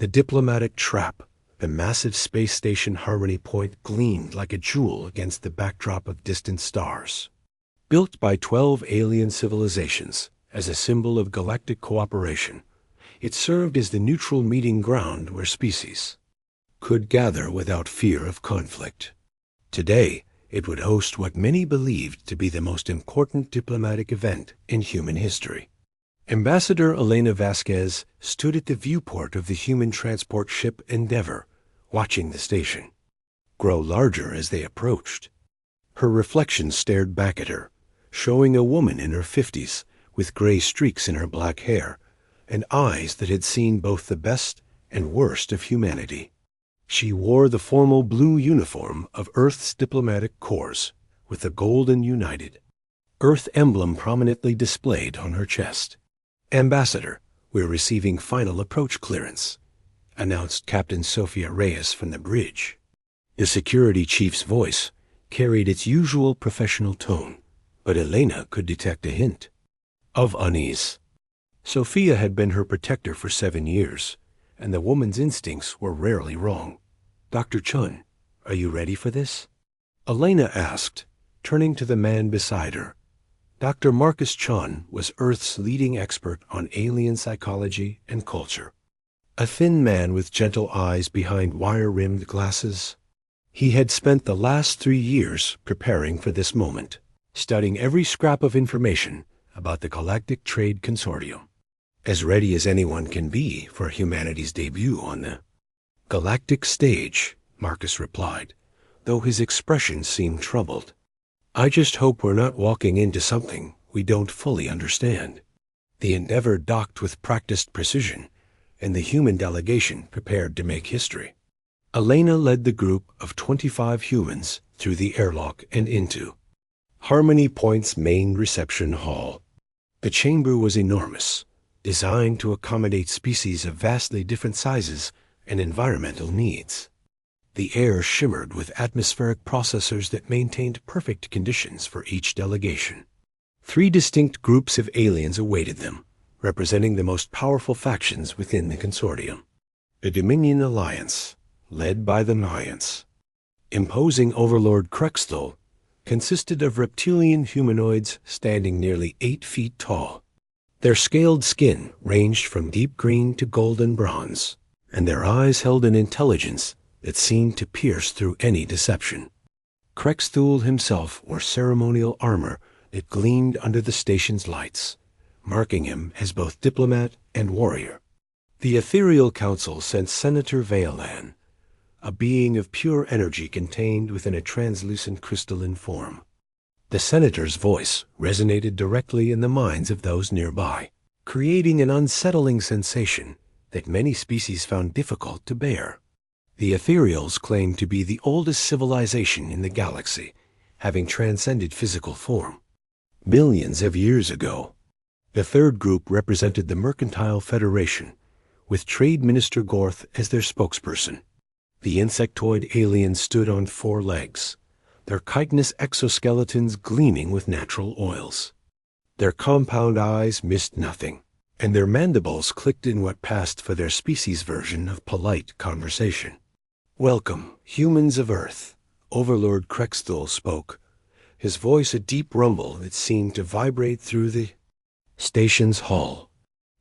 The diplomatic trap, the massive space station Harmony Point, gleamed like a jewel against the backdrop of distant stars. Built by 12 alien civilizations as a symbol of galactic cooperation, it served as the neutral meeting ground where species could gather without fear of conflict. Today, it would host what many believed to be the most important diplomatic event in human history. Ambassador Elena Vasquez stood at the viewport of the human transport ship Endeavour, watching the station grow larger as they approached. Her reflection stared back at her, showing a woman in her 50s with gray streaks in her black hair and eyes that had seen both the best and worst of humanity. She wore the formal blue uniform of Earth's diplomatic corps, with the Golden United Earth emblem prominently displayed on her chest. "Ambassador, we're receiving final approach clearance," announced Captain Sofia Reyes from the bridge. The security chief's voice carried its usual professional tone, but Elena could detect a hint of unease. Sophia had been her protector for 7 years, and the woman's instincts were rarely wrong. "Dr. Chun, are you ready for this?" Elena asked, turning to the man beside her. Dr. Marcus Chun was Earth's leading expert on alien psychology and culture. A thin man with gentle eyes behind wire-rimmed glasses. He had spent the last 3 years preparing for this moment, studying every scrap of information about the Galactic Trade Consortium. As ready as anyone can be for humanity's debut on the galactic stage, Marcus replied, though his expression seemed troubled. "I just hope we're not walking into something we don't fully understand." The Endeavour docked with practiced precision, and the human delegation prepared to make history. Elena led the group of 25 humans through the airlock and into Harmony Point's main reception hall. The chamber was enormous, designed to accommodate species of vastly different sizes and environmental needs. The air shimmered with atmospheric processors that maintained perfect conditions for each delegation. 3 distinct groups of aliens awaited them, representing the most powerful factions within the consortium. The Dominion Alliance, led by the Mayans. Imposing Overlord Krexthal consisted of reptilian humanoids standing nearly 8 feet tall. Their scaled skin ranged from deep green to golden bronze, and their eyes held an intelligence that seemed to pierce through any deception. Krexthal himself wore ceremonial armor that gleamed under the station's lights, marking him as both diplomat and warrior. The Ethereal Council sent Senator Vaelan, a being of pure energy contained within a translucent crystalline form. The senator's voice resonated directly in the minds of those nearby, creating an unsettling sensation that many species found difficult to bear. The Ethereals claimed to be the oldest civilization in the galaxy, having transcended physical form millions of years ago. The third group represented the Mercantile Federation, with Trade Minister Gorth as their spokesperson. The insectoid aliens stood on 4 legs, their chitinous exoskeletons gleaming with natural oils. Their compound eyes missed nothing, and their mandibles clicked in what passed for their species' version of polite conversation. "Welcome, humans of Earth," Overlord Krexthal spoke, his voice a deep rumble that seemed to vibrate through the station's hall.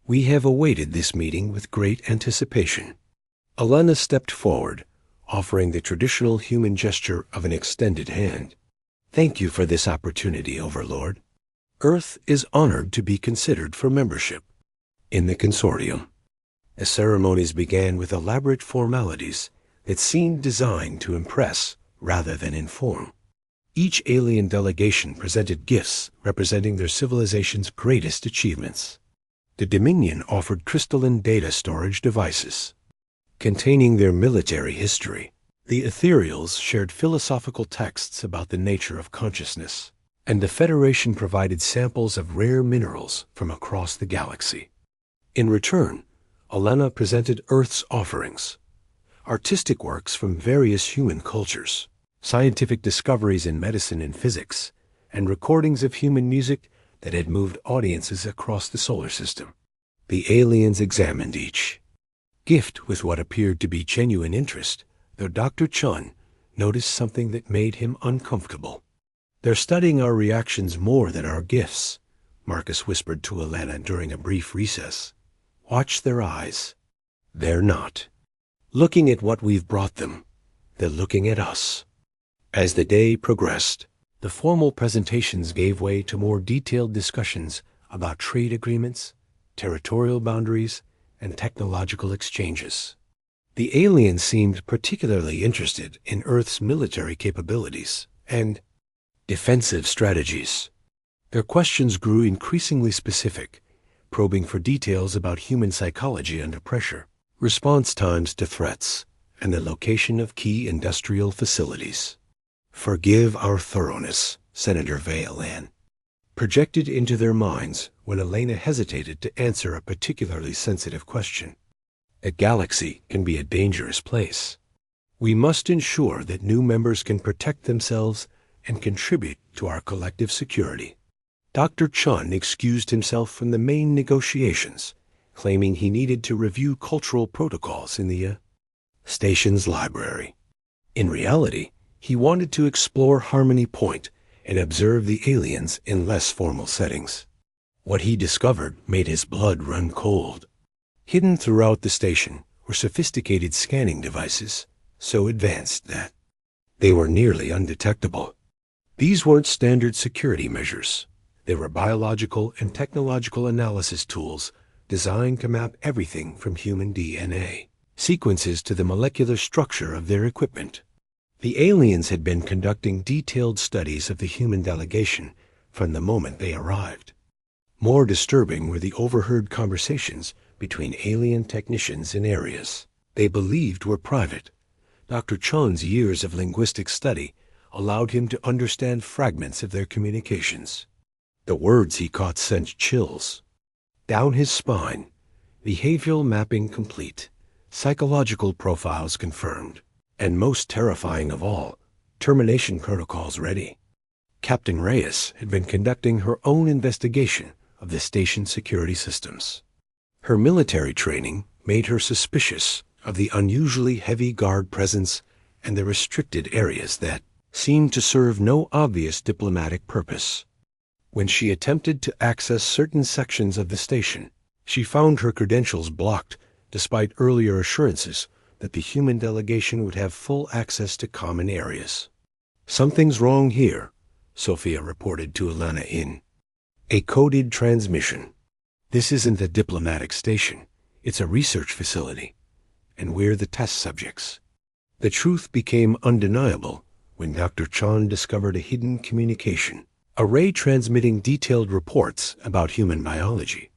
"We have awaited this meeting with great anticipation." Elena stepped forward, offering the traditional human gesture of an extended hand. "Thank you for this opportunity, Overlord. Earth is honored to be considered for membership in the consortium." The ceremonies began with elaborate formalities that seemed designed to impress rather than inform. Each alien delegation presented gifts representing their civilization's greatest achievements. The Dominion offered crystalline data storage devices containing their military history. The Ethereals shared philosophical texts about the nature of consciousness, and the Federation provided samples of rare minerals from across the galaxy. In return, Elena presented Earth's offerings: artistic works from various human cultures, scientific discoveries in medicine and physics, and recordings of human music that had moved audiences across the solar system. The aliens examined each gift with what appeared to be genuine interest, though Dr. Chun noticed something that made him uncomfortable. "They're studying our reactions more than our gifts," Marcus whispered to Elena during a brief recess. "Watch their eyes." "They're not looking at what we've brought them. They're looking at us." As the day progressed, the formal presentations gave way to more detailed discussions about trade agreements, territorial boundaries, and technological exchanges. The aliens seemed particularly interested in Earth's military capabilities and defensive strategies. Their questions grew increasingly specific, probing for details about human psychology under pressure, response times to threats, and the location of key industrial facilities. "Forgive our thoroughness," Senator Valen projected into their minds when Elena hesitated to answer a particularly sensitive question. "A galaxy can be a dangerous place. We must ensure that new members can protect themselves and contribute to our collective security." Dr. Chun excused himself from the main negotiations, claiming he needed to review cultural protocols in the station's library. In reality, he wanted to explore Harmony Point and observe the aliens in less formal settings. What he discovered made his blood run cold. Hidden throughout the station were sophisticated scanning devices, so advanced that they were nearly undetectable. These weren't standard security measures. They were biological and technological analysis tools designed to map everything from human DNA sequences to the molecular structure of their equipment. The aliens had been conducting detailed studies of the human delegation from the moment they arrived. More disturbing were the overheard conversations between alien technicians in areas they believed were private. Dr. Chun's years of linguistic study allowed him to understand fragments of their communications. The words he caught sent chills down his spine. Behavioral mapping complete, psychological profiles confirmed, and most terrifying of all, termination protocols ready. Captain Reyes had been conducting her own investigation of the station's security systems. Her military training made her suspicious of the unusually heavy guard presence and the restricted areas that seemed to serve no obvious diplomatic purpose. When she attempted to access certain sections of the station, she found her credentials blocked despite earlier assurances that the human delegation would have full access to common areas. "Something's wrong here," Sophia reported to Elena in a coded transmission. "This isn't a diplomatic station. It's a research facility, and we're the test subjects." The truth became undeniable when Dr. Chun discovered a hidden communication array transmitting detailed reports about human biology,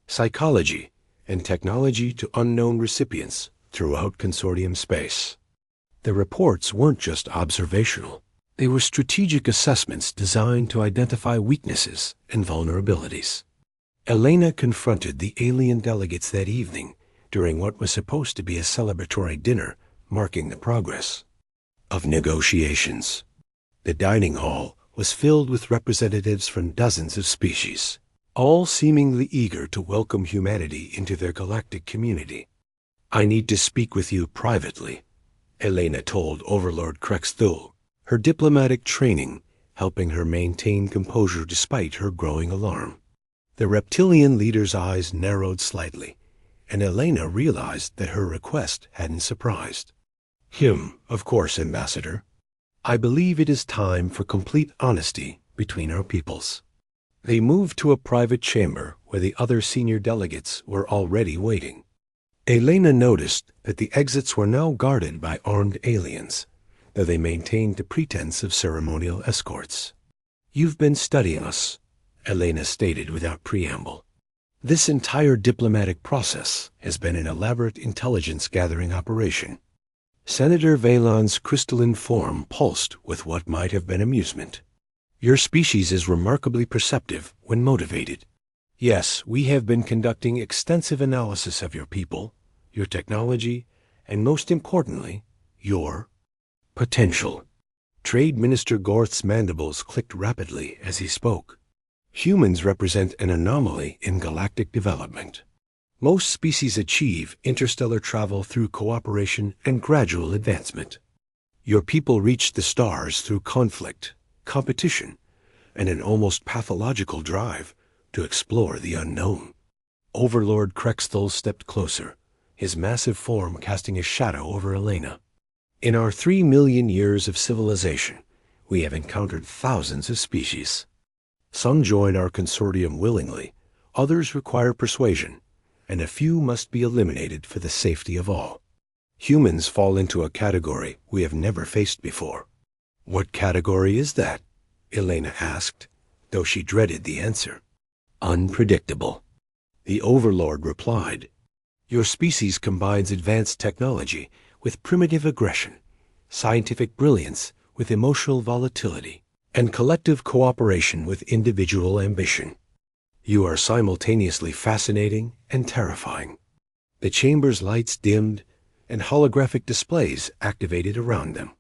psychology, and technology to unknown recipients throughout consortium space. The reports weren't just observational. They were strategic assessments designed to identify weaknesses and vulnerabilities. Elena confronted the alien delegates that evening during what was supposed to be a celebratory dinner marking the progress of negotiations. The dining hall was filled with representatives from dozens of species, all seemingly eager to welcome humanity into their galactic community. "I need to speak with you privately," Elena told Overlord Krexthul, her diplomatic training helping her maintain composure despite her growing alarm. The reptilian leader's eyes narrowed slightly, and Elena realized that her request hadn't surprised him. "Of course, Ambassador. I believe it is time for complete honesty between our peoples." They moved to a private chamber where the other senior delegates were already waiting. Elena noticed that the exits were now guarded by armed aliens, though they maintained the pretense of ceremonial escorts. "You've been studying us," Elena stated without preamble. "This entire diplomatic process has been an elaborate intelligence-gathering operation." Senator Valen's crystalline form pulsed with what might have been amusement. "Your species is remarkably perceptive when motivated. Yes, we have been conducting extensive analysis of your people, your technology, and most importantly, your potential." Trade Minister Gorth's mandibles clicked rapidly as he spoke. "Humans represent an anomaly in galactic development. Most species achieve interstellar travel through cooperation and gradual advancement. Your people reached the stars through conflict, competition, and an almost pathological drive to explore the unknown. Overlord Krexthal stepped closer, his massive form casting a shadow over Elena. In our 3 million years of civilization, we have encountered thousands of species. Some join our consortium willingly, others require persuasion, and a few must be eliminated for the safety of all. Humans fall into a category we have never faced before. What category is that? Elena asked, though she dreaded the answer. Unpredictable. The Overlord replied. Your species combines advanced technology with primitive aggression, scientific brilliance with emotional volatility, and collective cooperation with individual ambition. You are simultaneously fascinating and terrifying. The chamber's lights dimmed, and holographic displays activated around them.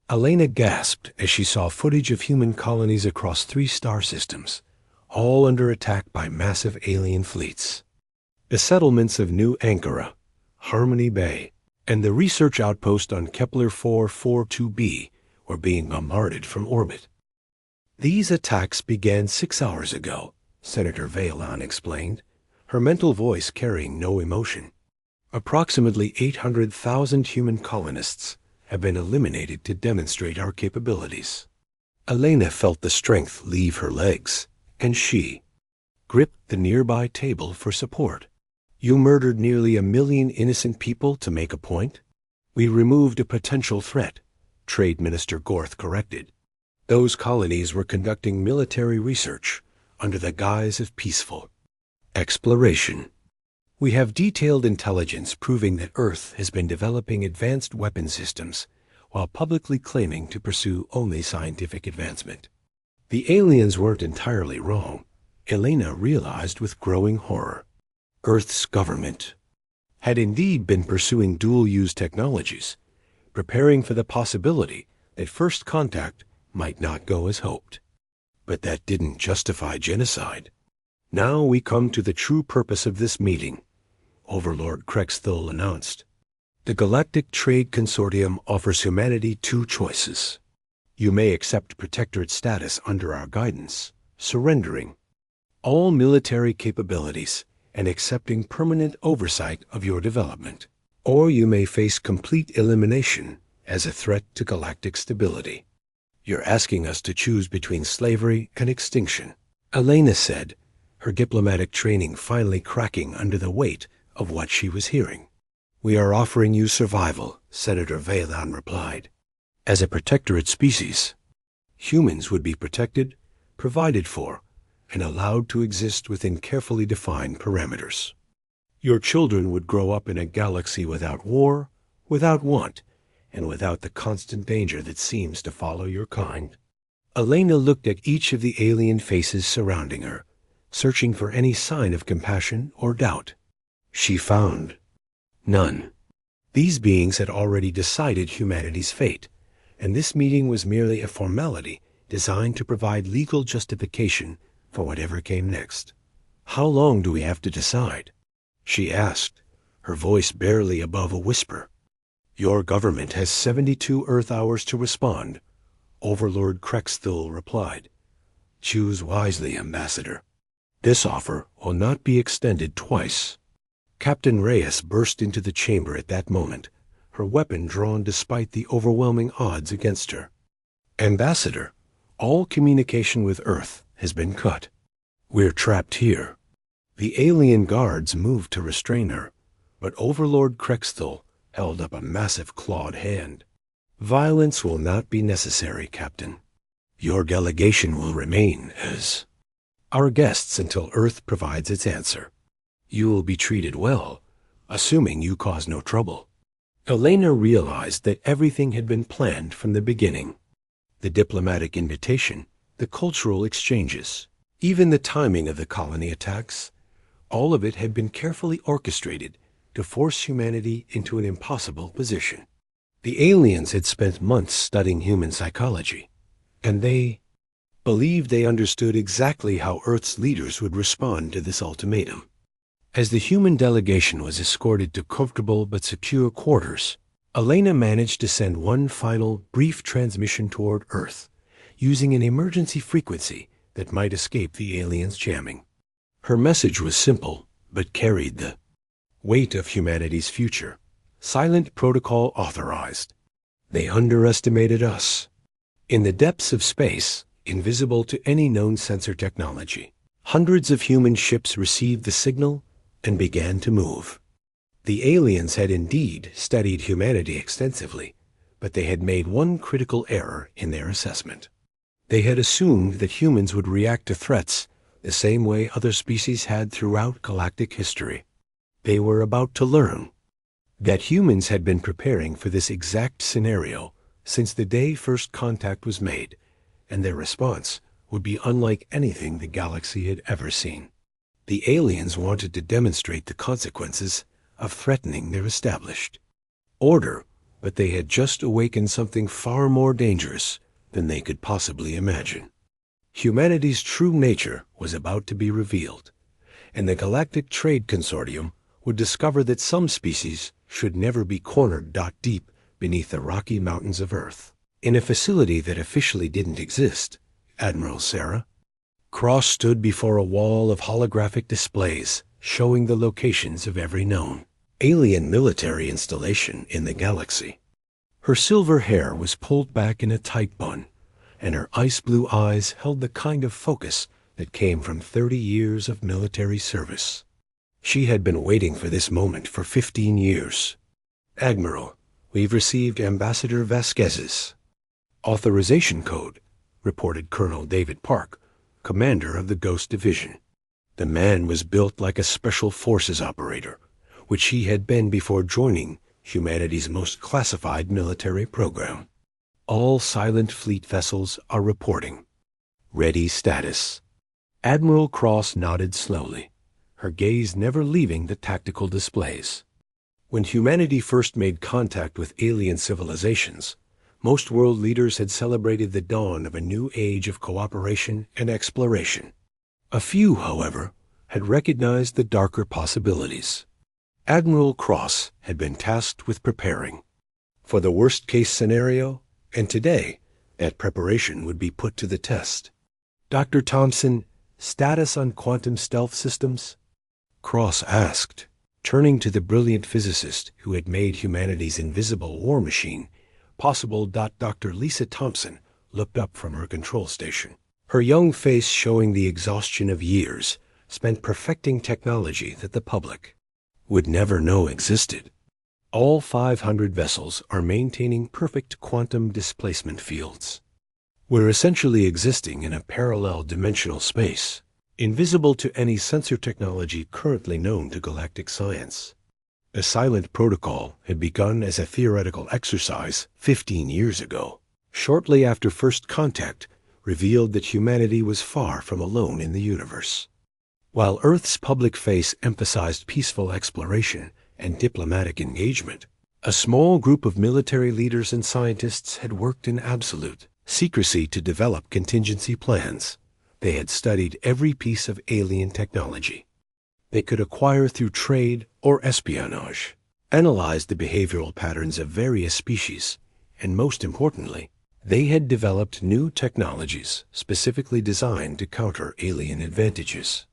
Elena gasped as she saw footage of human colonies across 3 star systems, all under attack by massive alien fleets. The settlements of New Ankara, Harmony Bay, and the research outpost on Kepler 442b were being bombarded from orbit. These attacks began 6 hours ago, Senator Valen explained, her mental voice carrying no emotion. Approximately 800,000 human colonists have been eliminated to demonstrate our capabilities. Elena felt the strength leave her legs, and she gripped the nearby table for support. You murdered nearly 1 million innocent people to make a point? We removed a potential threat, Trade Minister Gorth corrected. Those colonies were conducting military research under the guise of peaceful exploration. We have detailed intelligence proving that Earth has been developing advanced weapon systems while publicly claiming to pursue only scientific advancement. The aliens weren't entirely wrong, Elena realized with growing horror. Earth's government had indeed been pursuing dual-use technologies, preparing for the possibility that first contact might not go as hoped. But that didn't justify genocide. Now we come to the true purpose of this meeting, Overlord Krexthal announced. The Galactic Trade Consortium offers humanity 2 choices. You may accept protectorate status under our guidance, surrendering all military capabilities and accepting permanent oversight of your development. Or you may face complete elimination as a threat to galactic stability. You're asking us to choose between slavery and extinction, Elena said, her diplomatic training finally cracking under the weight of what she was hearing. We are offering you survival, Senator Valen replied. As a protectorate species, humans would be protected, provided for, and allowed to exist within carefully defined parameters. Your children would grow up in a galaxy without war, without want, and without the constant danger that seems to follow your kind. Elena looked at each of the alien faces surrounding her, searching for any sign of compassion or doubt. She found none. These beings had already decided humanity's fate, and this meeting was merely a formality designed to provide legal justification for whatever came next. How long do we have to decide? She asked, her voice barely above a whisper. Your government has 72 Earth hours to respond, Overlord Krexthal replied. Choose wisely, Ambassador. This offer will not be extended twice. Captain Reyes burst into the chamber at that moment, her weapon drawn despite the overwhelming odds against her. Ambassador, all communication with Earth has been cut. We're trapped here. The alien guards moved to restrain her, but Overlord Krexthal held up a massive clawed hand. Violence will not be necessary, Captain. Your delegation will remain as our guests until Earth provides its answer. You will be treated well, assuming you cause no trouble. Elena realized that everything had been planned from the beginning. The diplomatic invitation, the cultural exchanges, even the timing of the colony attacks, all of it had been carefully orchestrated to force humanity into an impossible position. The aliens had spent months studying human psychology, and they believed they understood exactly how Earth's leaders would respond to this ultimatum. As the human delegation was escorted to comfortable but secure quarters, Elena managed to send one final brief transmission toward Earth, using an emergency frequency that might escape the aliens' jamming. Her message was simple, but carried the weight of humanity's future. Silent protocol authorized. They underestimated us. In the depths of space, invisible to any known sensor technology, hundreds of human ships received the signal and began to move. The aliens had indeed studied humanity extensively, but they had made one critical error in their assessment. They had assumed that humans would react to threats the same way other species had throughout galactic history. They were about to learn that humans had been preparing for this exact scenario since the day first contact was made, and their response would be unlike anything the galaxy had ever seen. The aliens wanted to demonstrate the consequences of threatening their established order, but they had just awakened something far more dangerous than they could possibly imagine. Humanity's true nature was about to be revealed, and the Galactic Trade Consortium would discover that some species should never be cornered deep beneath the rocky mountains of Earth. In a facility that officially didn't exist, Admiral Sarah Cross stood before a wall of holographic displays showing the locations of every known alien military installation in the galaxy. Her silver hair was pulled back in a tight bun, and her ice-blue eyes held the kind of focus that came from 30 years of military service. She had been waiting for this moment for 15 years. "Admiral, we've received Ambassador Vasquez's authorization code," reported Colonel David Park, commander of the Ghost Division. The man was built like a special forces operator, which he had been before joining humanity's most classified military program. "All silent fleet vessels are reporting. Ready status." Admiral Cross nodded slowly, her gaze never leaving the tactical displays. When humanity first made contact with alien civilizations, most world leaders had celebrated the dawn of a new age of cooperation and exploration. A few, however, had recognized the darker possibilities. Admiral Cross had been tasked with preparing for the worst-case scenario, and today that preparation would be put to the test. "Dr. Thompson, status on quantum stealth systems?" Cross asked, turning to the brilliant physicist who had made humanity's invisible war machine possible. Dr. Lisa Thompson looked up from her control station, her young face showing the exhaustion of years spent perfecting technology that the public would never know existed. "All 500 vessels are maintaining perfect quantum displacement fields. We're essentially existing in a parallel dimensional space, invisible to any sensor technology currently known to galactic science." A silent protocol had begun as a theoretical exercise 15 years ago, shortly after first contact revealed that humanity was far from alone in the universe. While Earth's public face emphasized peaceful exploration and diplomatic engagement, a small group of military leaders and scientists had worked in absolute secrecy to develop contingency plans. They had studied every piece of alien technology they could acquire through trade or espionage, analyzed the behavioral patterns of various species, and most importantly, they had developed new technologies specifically designed to counter alien advantages.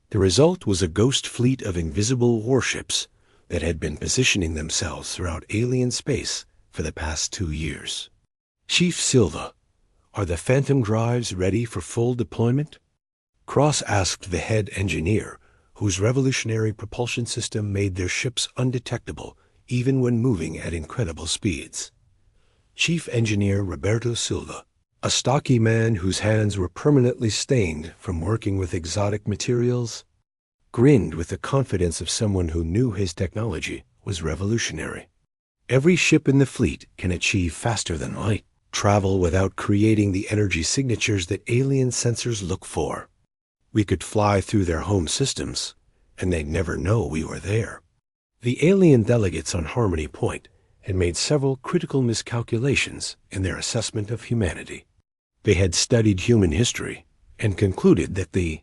The result was a ghost fleet of invisible warships that had been positioning themselves throughout alien space for the past 2 years. "Chief Silva, are the Phantom drives ready for full deployment?" Cross asked the head engineer, whose revolutionary propulsion system made their ships undetectable even when moving at incredible speeds. Chief Engineer Roberto Silva, a stocky man whose hands were permanently stained from working with exotic materials, grinned with the confidence of someone who knew his technology was revolutionary. "Every ship in the fleet can achieve faster than light travel without creating the energy signatures that alien sensors look for. We could fly through their home systems, and they'd never know we were there." The alien delegates on Harmony Point had made several critical miscalculations in their assessment of humanity. They had studied human history and concluded that the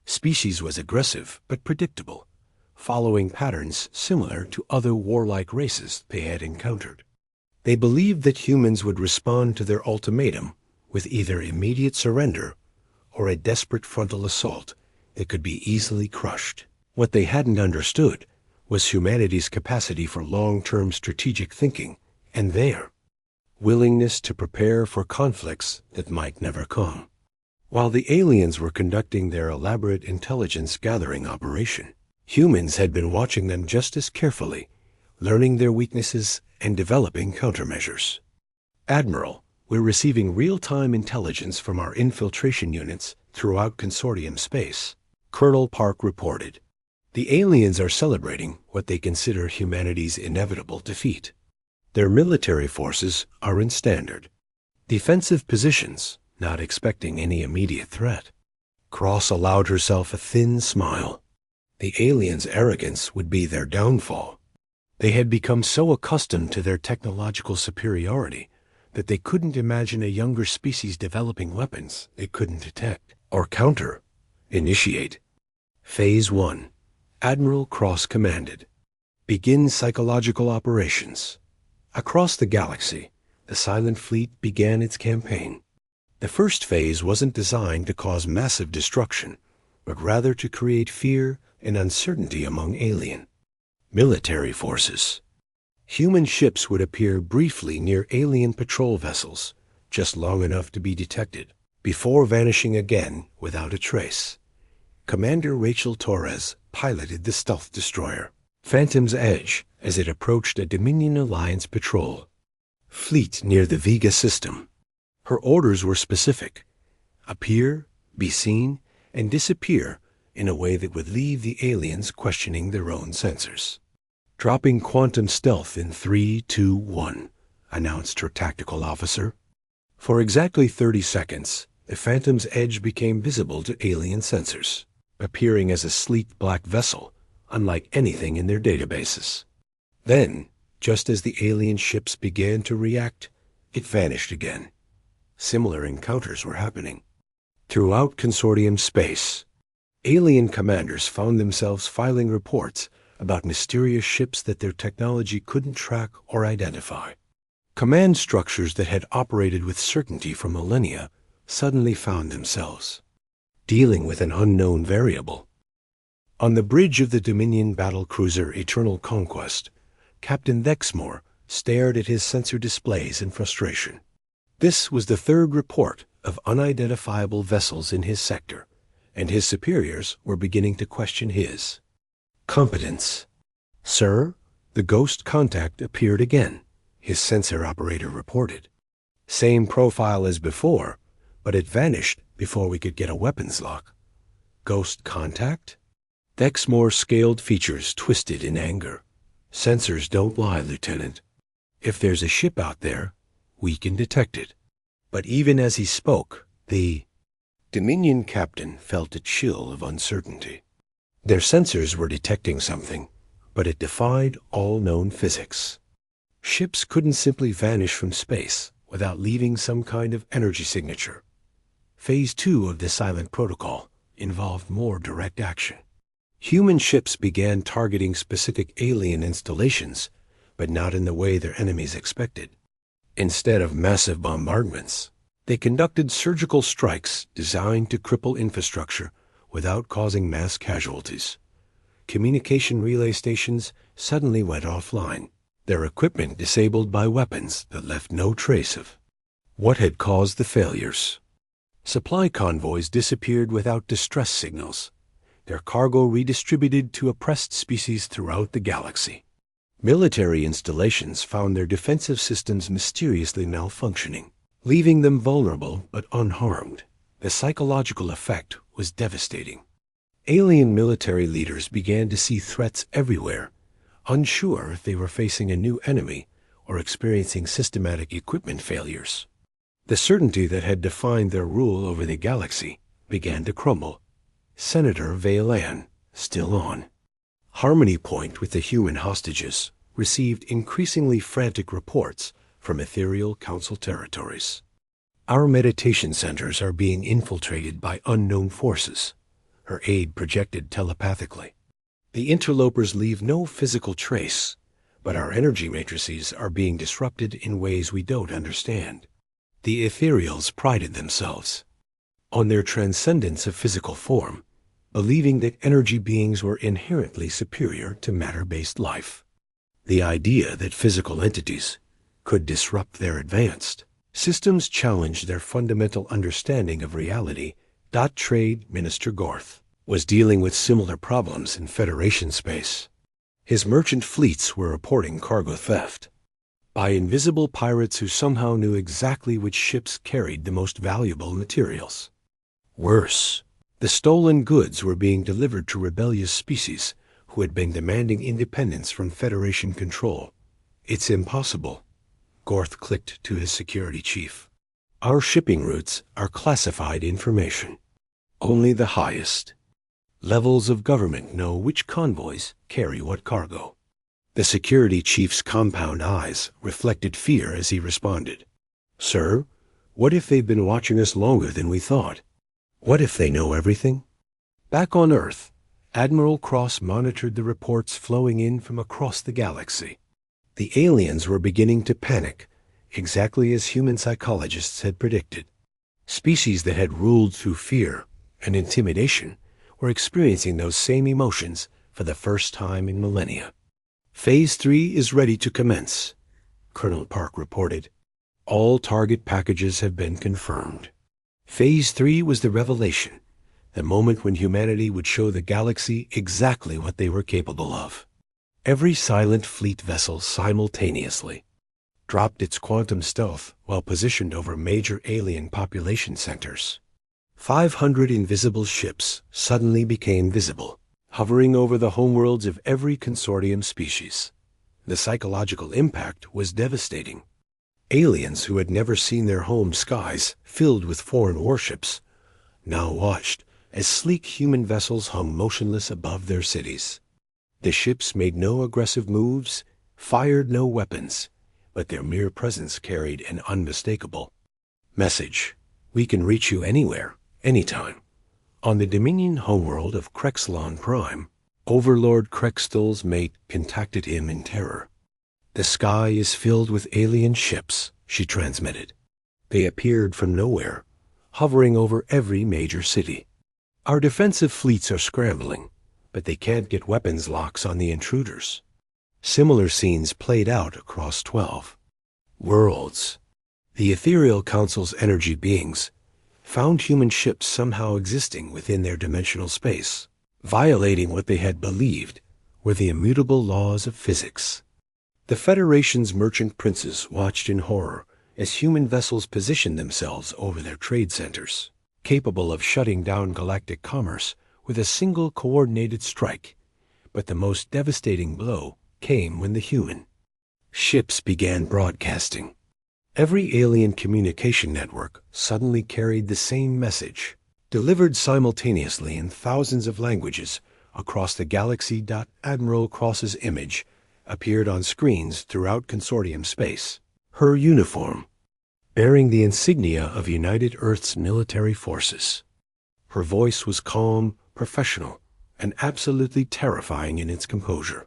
species was aggressive but predictable, following patterns similar to other warlike races they had encountered. They believed that humans would respond to their ultimatum with either immediate surrender or a desperate frontal assault that could be easily crushed. What they hadn't understood was humanity's capacity for long-term strategic thinking and their willingness to prepare for conflicts that might never come. While the aliens were conducting their elaborate intelligence-gathering operation, humans had been watching them just as carefully, learning their weaknesses and developing countermeasures. Admiral, we're receiving real-time intelligence from our infiltration units throughout consortium space, Colonel Park reported. The aliens are celebrating what they consider humanity's inevitable defeat. Their military forces are in standard defensive positions, not expecting any immediate threat. Cross allowed herself a thin smile. The aliens' arrogance would be their downfall. They had become so accustomed to their technological superiority that they couldn't imagine a younger species developing weapons they couldn't detect or counter. Initiate. Phase 1. Admiral Cross commanded. Begin psychological operations. Across the galaxy, the Silent Fleet began its campaign. The first phase wasn't designed to cause massive destruction, but rather to create fear and uncertainty among alien military forces. Human ships would appear briefly near alien patrol vessels, just long enough to be detected, before vanishing again without a trace. Commander Rachel Torres piloted the stealth destroyer Phantom's Edge as it approached a Dominion Alliance patrol fleet near the Vega system. Her orders were specific: appear, be seen, and disappear in a way that would leave the aliens questioning their own sensors. Dropping quantum stealth in 3, 2, 1, announced her tactical officer. For exactly 30 seconds, the Phantom's Edge became visible to alien sensors, appearing as a sleek black vessel, unlike anything in their databases. Then, just as the alien ships began to react, it vanished again. Similar encounters were happening throughout consortium space. Alien commanders found themselves filing reports about mysterious ships that their technology couldn't track or identify. Command structures that had operated with certainty for millennia suddenly found themselves dealing with an unknown variable. On the bridge of the Dominion battlecruiser Eternal Conquest, Captain Thexmore stared at his sensor displays in frustration. This was the third report of unidentifiable vessels in his sector, and his superiors were beginning to question his competence. "Sir, the ghost contact appeared again," his sensor operator reported. "Same profile as before, but it vanished before we could get a weapons lock." "Ghost contact?" Thexmore's scaled features twisted in anger. "Sensors don't lie, Lieutenant. If there's a ship out there, we can detect it." But even as he spoke, the Dominion captain felt a chill of uncertainty. Their sensors were detecting something, but it defied all known physics. Ships couldn't simply vanish from space without leaving some kind of energy signature. Phase 2 of the Silent Protocol involved more direct action. Human ships began targeting specific alien installations, but not in the way their enemies expected. Instead of massive bombardments, they conducted surgical strikes designed to cripple infrastructure without causing mass casualties. Communication relay stations suddenly went offline, their equipment disabled by weapons that left no trace of what had caused the failures. Supply convoys disappeared without distress signals, their cargo redistributed to oppressed species throughout the galaxy. Military installations found their defensive systems mysteriously malfunctioning, leaving them vulnerable but unharmed. The psychological effect was devastating. Alien military leaders began to see threats everywhere, unsure if they were facing a new enemy or experiencing systematic equipment failures. The certainty that had defined their rule over the galaxy began to crumble. Senator Valan, still on Harmony Point with the human hostages, received increasingly frantic reports from ethereal council territories. "Our meditation centers are being infiltrated by unknown forces," her aide projected telepathically. The interlopers leave no physical trace, but our energy matrices are being disrupted in ways we don't understand. The ethereals prided themselves on their transcendence of physical form, believing that energy beings were inherently superior to matter-based life. The idea that physical entities could disrupt their advanced systems challenged their fundamental understanding of reality. Trade Minister Gorth was dealing with similar problems in Federation space. His merchant fleets were reporting cargo theft by invisible pirates who somehow knew exactly which ships carried the most valuable materials. Worse, the stolen goods were being delivered to rebellious species who had been demanding independence from Federation control. It's impossible, Gorth clicked to his security chief. Our shipping routes are classified information. Only the highest levels of government know which convoys carry what cargo. The security chief's compound eyes reflected fear as he responded. Sir, what if they've been watching us longer than we thought? What if they know everything? Back on Earth, Admiral Cross monitored the reports flowing in from across the galaxy. The aliens were beginning to panic, exactly as human psychologists had predicted. Species that had ruled through fear and intimidation were experiencing those same emotions for the first time in millennia. Phase 3 is ready to commence, Colonel Park reported. All target packages have been confirmed. Phase 3 was the revelation, the moment when humanity would show the galaxy exactly what they were capable of. Every silent fleet vessel simultaneously dropped its quantum stealth while positioned over major alien population centers. 500 invisible ships suddenly became visible, hovering over the homeworlds of every consortium species. The psychological impact was devastating. Aliens who had never seen their home skies filled with foreign warships now watched as sleek human vessels hung motionless above their cities. The ships made no aggressive moves, fired no weapons, but their mere presence carried an unmistakable message. We can reach you anywhere, anytime. On the Dominion homeworld of Krexlon Prime, Overlord Krextul's mate contacted him in terror. The sky is filled with alien ships, she transmitted. They appeared from nowhere, hovering over every major city. Our defensive fleets are scrambling, but they can't get weapons locks on the intruders. Similar scenes played out across 12 worlds. The Ethereal Council's energy beings found human ships somehow existing within their dimensional space, violating what they had believed were the immutable laws of physics. The Federation's merchant princes watched in horror as human vessels positioned themselves over their trade centers, capable of shutting down galactic commerce with a single coordinated strike. But the most devastating blow came when the human ships began broadcasting. Every alien communication network suddenly carried the same message, delivered simultaneously in thousands of languages across the galaxy. Admiral Cross's image appeared on screens throughout consortium space. Her uniform, bearing the insignia of United Earth's military forces. Her voice was calm, professional, and absolutely terrifying in its composure.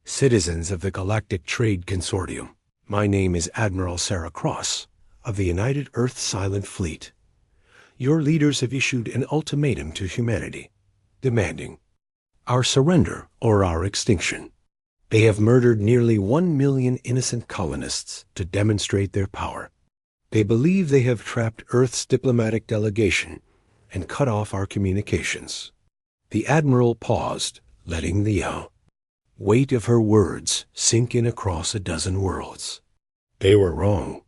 Citizens of the Galactic Trade Consortium, my name is Admiral Sarah Cross of the United Earth Silent Fleet. Your leaders have issued an ultimatum to humanity, demanding our surrender or our extinction. They have murdered nearly 1 million innocent colonists to demonstrate their power. They believe they have trapped Earth's diplomatic delegation and cut off our communications. The Admiral paused, letting the weight of her words sink in across a dozen worlds. They were wrong.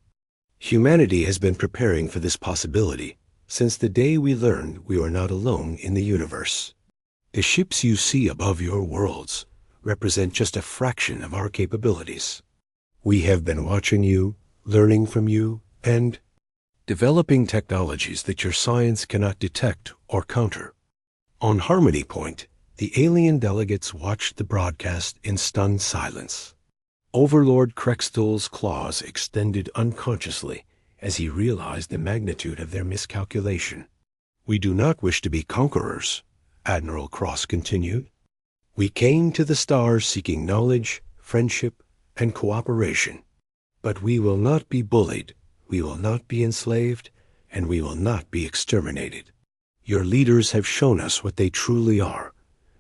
Humanity has been preparing for this possibility since the day we learned we were not alone in the universe. The ships you see above your worlds represent just a fraction of our capabilities. We have been watching you, learning from you, and developing technologies that your science cannot detect or counter. On Harmony Point, the alien delegates watched the broadcast in stunned silence. Overlord Krextul's claws extended unconsciously as he realized the magnitude of their miscalculation. We do not wish to be conquerors, Admiral Cross continued. We came to the stars seeking knowledge, friendship, and cooperation. But we will not be bullied, we will not be enslaved, and we will not be exterminated. Your leaders have shown us what they truly are,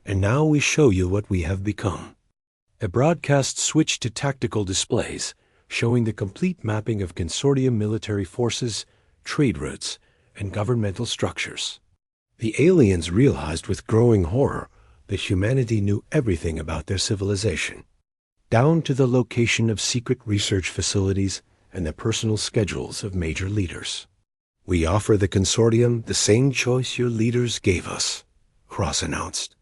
and now we show you what we have become. A broadcast switched to tactical displays, showing the complete mapping of consortium military forces, trade routes, and governmental structures. The aliens realized with growing horror that humanity knew everything about their civilization, down to the location of secret research facilities and the personal schedules of major leaders. We offer the consortium the same choice your leaders gave us, Cross announced.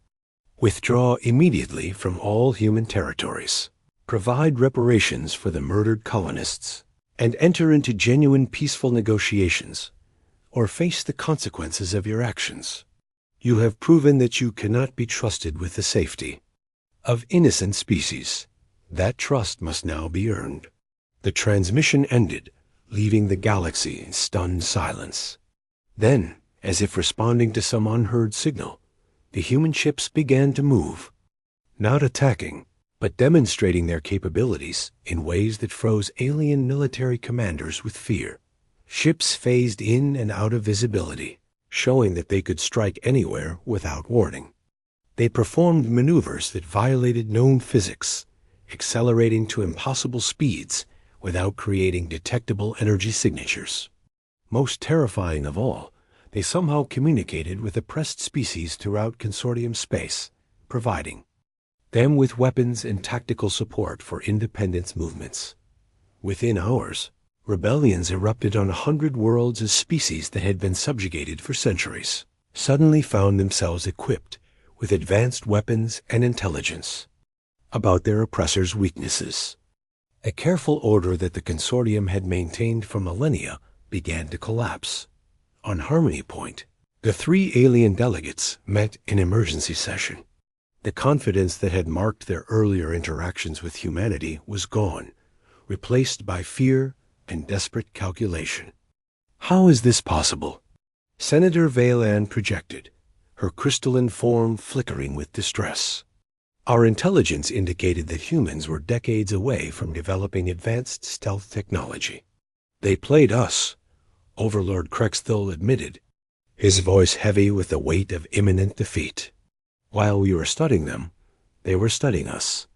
Withdraw immediately from all human territories, provide reparations for the murdered colonists, and enter into genuine peaceful negotiations, or face the consequences of your actions. You have proven that you cannot be trusted with the safety of innocent species. That trust must now be earned. The transmission ended, leaving the galaxy in stunned silence. Then, as if responding to some unheard signal, the human ships began to move, not attacking, but demonstrating their capabilities in ways that froze alien military commanders with fear. Ships phased in and out of visibility, showing that they could strike anywhere without warning. They performed maneuvers that violated known physics, accelerating to impossible speeds without creating detectable energy signatures. Most terrifying of all, they somehow communicated with oppressed species throughout consortium space, providing them with weapons and tactical support for independence movements. Within hours, rebellions erupted on 100 worlds as species that had been subjugated for centuries suddenly found themselves equipped with advanced weapons and intelligence about their oppressors' weaknesses. A careful order that the consortium had maintained for millennia began to collapse. On Harmony Point, the 3 alien delegates met in emergency session. The confidence that had marked their earlier interactions with humanity was gone, replaced by fear and desperate calculation. How is this possible? Senator Valen projected, her crystalline form flickering with distress. Our intelligence indicated that humans were decades away from developing advanced stealth technology. They played us, Overlord Krexthul admitted, his voice heavy with the weight of imminent defeat. While we were studying them, they were studying us.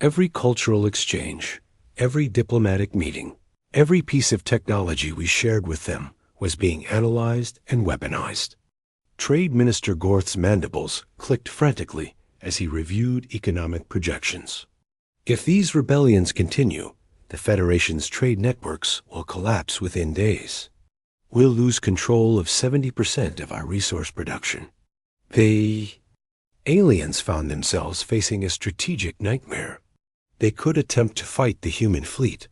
Every cultural exchange, every diplomatic meeting, every piece of technology we shared with them was being analyzed and weaponized. Trade Minister Gorth's mandibles clicked frantically as he reviewed economic projections. If these rebellions continue, the Federation's trade networks will collapse within days. We'll lose control of 70% of our resource production. The aliens found themselves facing a strategic nightmare. They could attempt to fight the human fleet,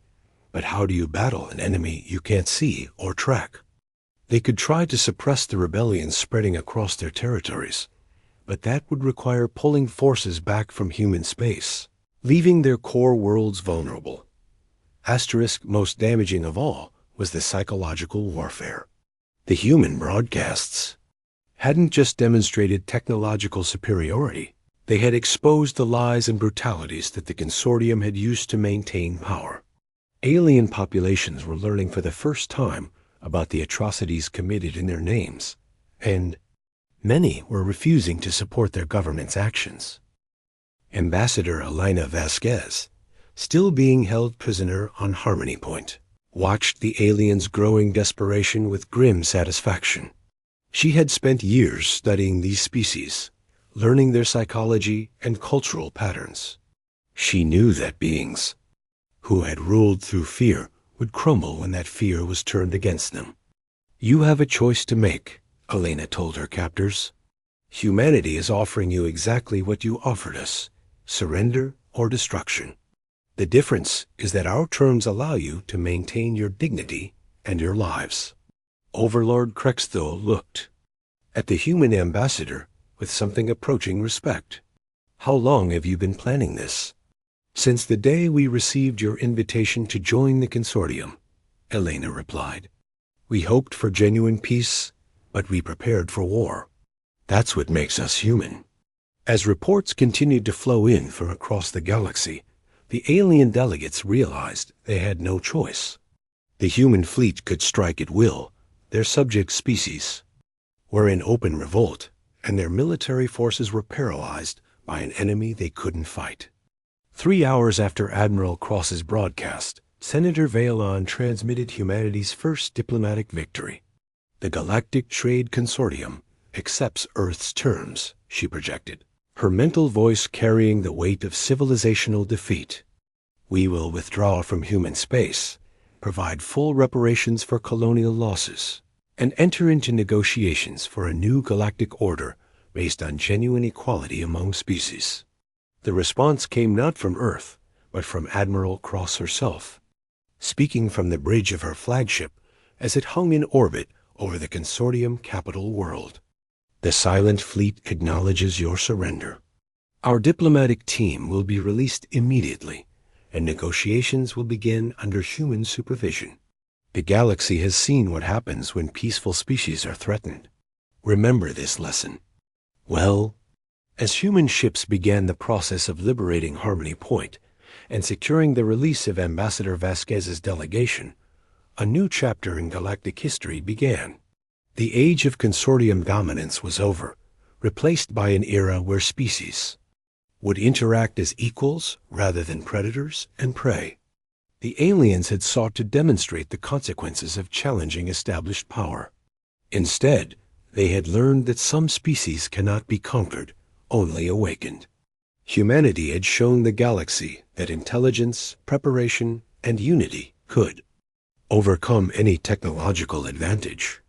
but how do you battle an enemy you can't see or track? They could try to suppress the rebellions spreading across their territories, but that would require pulling forces back from human space, leaving their core worlds vulnerable. Asterisk, most damaging of all was the psychological warfare. The human broadcasts hadn't just demonstrated technological superiority, they had exposed the lies and brutalities that the consortium had used to maintain power. Alien populations were learning for the first time about the atrocities committed in their names, and many were refusing to support their government's actions. Ambassador Elena Vasquez, still being held prisoner on Harmony Point, watched the aliens' growing desperation with grim satisfaction. She had spent years studying these species, learning their psychology and cultural patterns. She knew that beings who had ruled through fear would crumble when that fear was turned against them. You have a choice to make, Elena told her captors. Humanity is offering you exactly what you offered us, surrender or destruction. The difference is that our terms allow you to maintain your dignity and your lives. Overlord Krexthul looked at the human ambassador with something approaching respect. How long have you been planning this? Since the day we received your invitation to join the consortium, Elena replied. We hoped for genuine peace, but we prepared for war. That's what makes us human. As reports continued to flow in from across the galaxy, the alien delegates realized they had no choice. The human fleet could strike at will. Their subject species were in open revolt, and their military forces were paralyzed by an enemy they couldn't fight. 3 hours after Admiral Cross's broadcast, Senator Valon transmitted humanity's first diplomatic victory. The Galactic Trade Consortium accepts Earth's terms, she projected, her mental voice carrying the weight of civilizational defeat. We will withdraw from human space, provide full reparations for colonial losses, and enter into negotiations for a new galactic order based on genuine equality among species. The response came not from Earth, but from Admiral Cross herself, speaking from the bridge of her flagship as it hung in orbit over the consortium capital world. The silent fleet acknowledges your surrender. Our diplomatic team will be released immediately, and negotiations will begin under human supervision. The galaxy has seen what happens when peaceful species are threatened. Remember this lesson. Well, as human ships began the process of liberating Harmony Point and securing the release of Ambassador Vasquez's delegation, a new chapter in galactic history began. The age of consortium dominance was over, replaced by an era where species would interact as equals rather than predators and prey. The aliens had sought to demonstrate the consequences of challenging established power. Instead, they had learned that some species cannot be conquered, only awakened. Humanity had shown the galaxy that intelligence, preparation, and unity could overcome any technological advantage.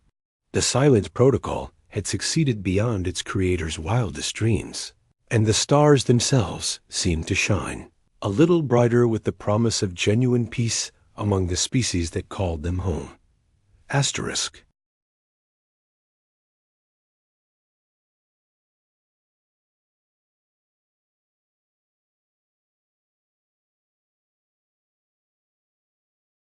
The silent protocol had succeeded beyond its creator's wildest dreams, and the stars themselves seemed to shine, a little brighter with the promise of genuine peace among the species that called them home. Asterisk.